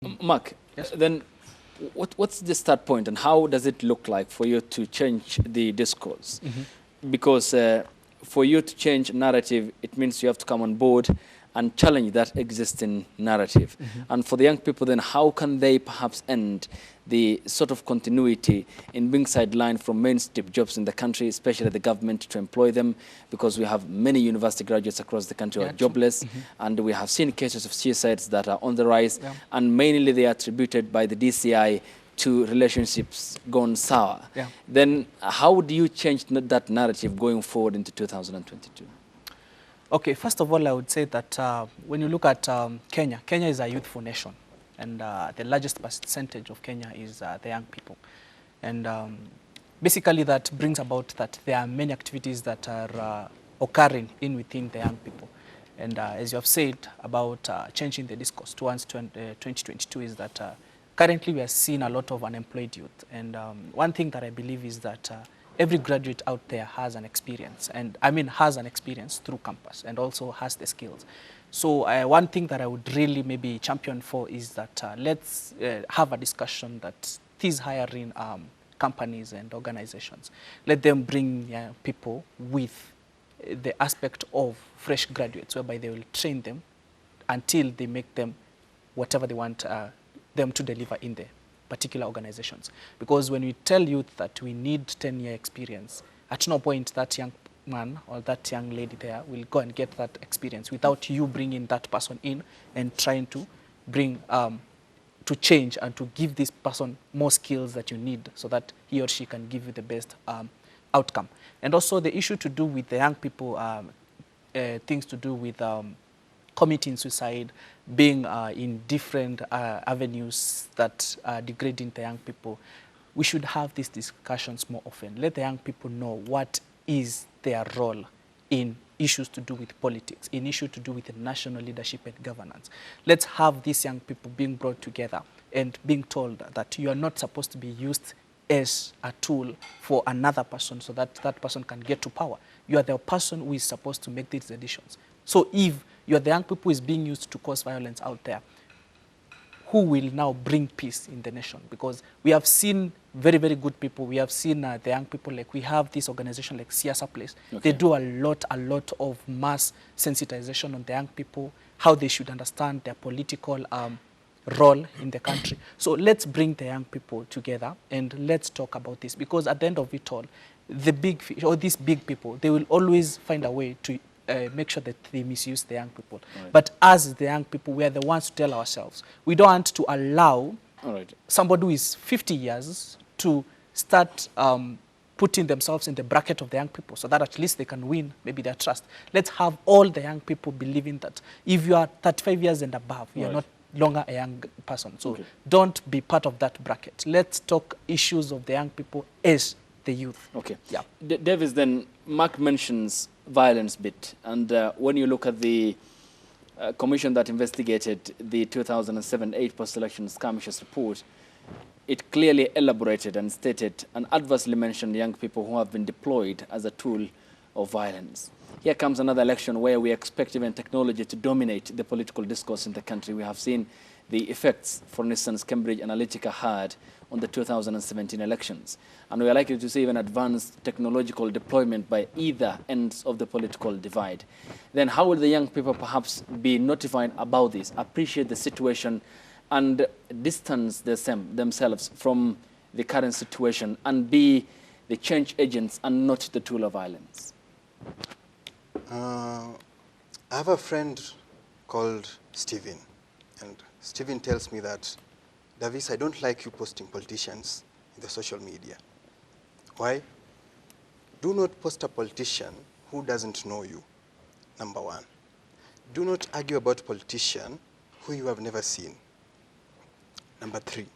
Mark, Yes. then what's the start point and how does it look like for you to change the discourse? Because for you to change narrative, it means you have to come on board and challenge that existing narrative. And for the young people, then how can they perhaps end the sort of continuity in being sidelined from mainstream jobs in the country, especially the government to employ them, because we have many university graduates across the country who are jobless, and we have seen cases of suicides that are on the rise, and mainly they are attributed by the DCI to relationships gone sour. Then how do you change that narrative going forward into 2022? Okay, first of all, I would say that when you look at Kenya, Kenya is a youthful nation, and the largest percentage of Kenya is the young people. And basically that brings about that there are many activities that are occurring within the young people. And as you have said about changing the discourse towards 2022 is that currently we are seeing a lot of unemployed youth. And one thing that I believe is that every graduate out there has an experience, and I mean has an experience through campus and also has the skills. So one thing that I would really maybe champion for is that let's have a discussion that these hiring companies and organizations, let them bring people with the aspect of fresh graduates, whereby they will train them until they make them whatever they want them to deliver in the particular organizations. Because when we tell youth that we need 10-year experience, at no point that young man or that young lady there will go and get that experience without you bringing that person in and trying to bring to change and to give this person more skills that you need so that he or she can give you the best outcome. And also the issue to do with the young people, things to do with committing suicide, being in different avenues that are degrading the young people. We should have these discussions more often. Let the young people know what is their role in issues to do with politics, in issues to do with national leadership and governance. Let's have these young people being brought together and being told that you are not supposed to be used as a tool for another person so that that person can get to power. You are the person who is supposed to make these decisions. So if you are the young people who is being used to cause violence out there, who will now bring peace in the nation? Because we have seen very, very good people. We have seen the young people, like we have this organization like Siasa Place. They do a lot of mass sensitization on the young people, how they should understand their political role in the country. So let's bring the young people together and let's talk about this, because at the end of it all, the big fish, or these big people, they will always find a way to make sure that they misuse the young people. But as the young people, we are the ones to tell ourselves. We don't want to allow somebody who is 50 years to start putting themselves in the bracket of the young people so that at least they can win maybe their trust. Let's have all the young people believing that if you are 35 years and above, you are not longer a young person. So don't be part of that bracket. Let's talk issues of the young people as the youth. Okay. Yeah. Davis, then Mark mentions violence bit, and when you look at the commission that investigated the 2007-8 post-election skirmishes report, it clearly elaborated and stated and adversely mentioned young people who have been deployed as a tool of violence. Here comes another election where we expect even technology to dominate the political discourse in the country. We have seen the effects, for instance, Cambridge Analytica had on the 2017 elections. And we are likely to see even advanced technological deployment by either ends of the political divide. Then how will the young people perhaps be notified about this, appreciate the situation, and distance themselves from the current situation and be the change agents and not the tool of violence? I have a friend called Stephen, and Stephen tells me that, Davis, I don't like you posting politicians in the social media. Why? Do not post a politician who doesn't know you, number one. Do not argue about a politician who you have never seen. Number three,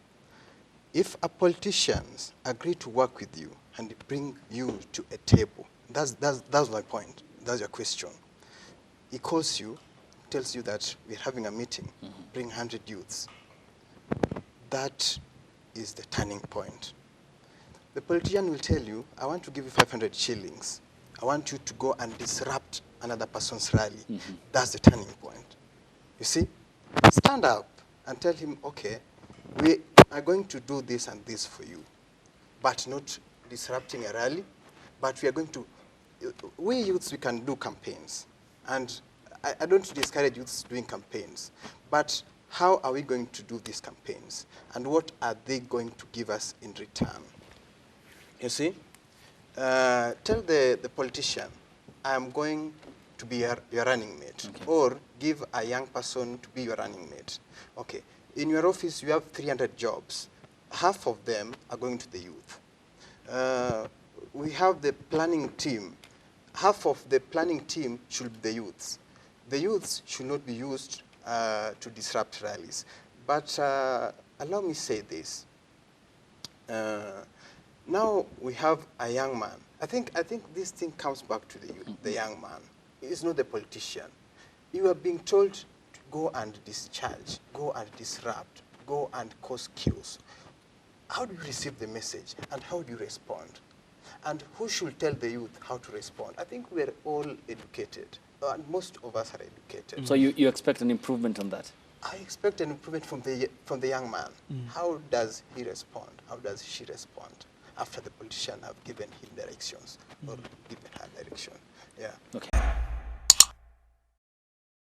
if a politician agree to work with you and bring you to a table, that's my point, that's your question. He calls you, tells you that we're having a meeting, bring 100 youths. That is the turning point. The politician will tell you, I want to give you 500 shillings. I want you to go and disrupt another person's rally. That's the turning point. You see? Stand up. and tell him, okay, we are going to do this and this for you, but not disrupting a rally, but we are going to, we youths, we can do campaigns. And I don't discourage youths doing campaigns, but how are we going to do these campaigns? And what are they going to give us in return? You see? Tell the politician, I'm going to be your running mate, Okay. or give a young person to be your running mate. Okay, in your office you have 300 jobs. Half of them are going to the youth. We have the planning team. Half of the planning team should be the youths. The youths should not be used to disrupt rallies. But allow me say this. Now we have a young man. I think this thing comes back to the youth, the young man. It's not the politician. You are being told to go and discharge, go and disrupt, go and cause chaos. How do you receive the message, and how do you respond? And who should tell the youth how to respond? I think we're all educated, and most of us are educated. So you expect an improvement on that? I expect an improvement from the young man. How does he respond? How does she respond after the politician have given him directions or given her direction? Yeah. Okay.